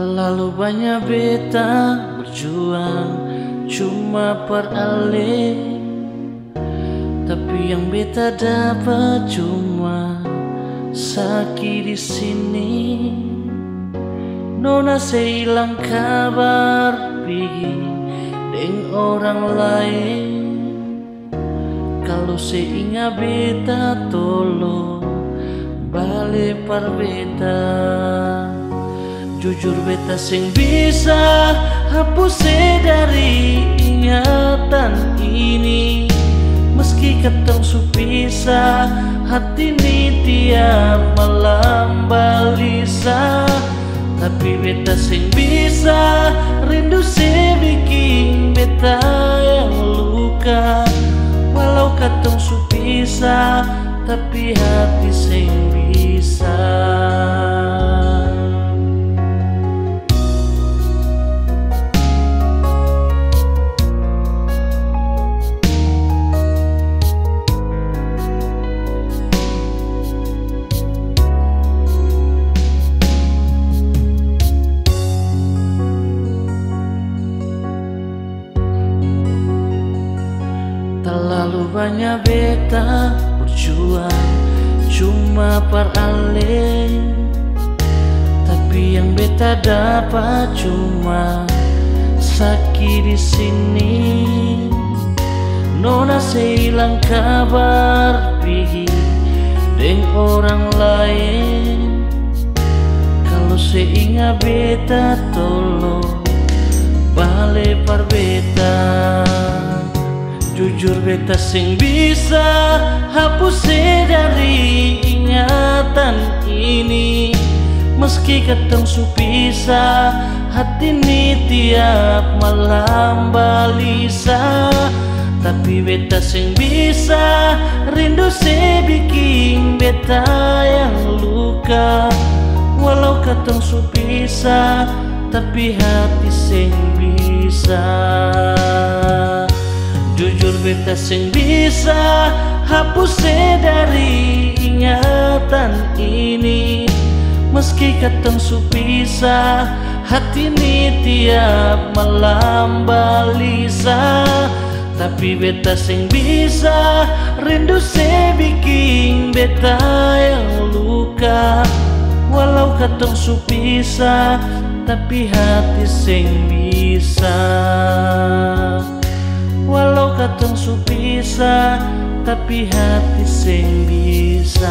Terlalu banyak beta berjuang cuma per ale, tapi yang beta dapat cuma sakit di sini. Nona sehilang kabar pergi dengan orang lain. Kalau seingat beta tolong balik par beta. Jujur beta sing bisa hapus dari ingatan ini. Meski ketong supisa, hati ini tiap malam balisa. Tapi beta sing bisa rindu se bikin beta yang luka. Walau ketong supisa, tapi hati sing bisa. Terlalu banyak beta berjuang cuma per ale, tapi yang beta dapat cuma sakit di sini. Nona sehilang kabar pergi dengan orang lain. Kalau seingat beta tolong balik par beta. Jujur beta sing bisa hapus dari ingatan ini. Meski ketong supisa, hati ini tiap malam balisa. Tapi beta sing bisa rindu se bikin beta yang luka. Walau ketong supisa, tapi hati sing bisa. Jujur beta sing bisa hapus dari ingatan ini. Meski ketong supisa, hati ini tiap malam balisa. Tapi beta sing bisa rindu se bikin beta yang luka. Walau ketong supisa, tapi hati sing bisa. Walau katong supisa, tapi hati sing bisa.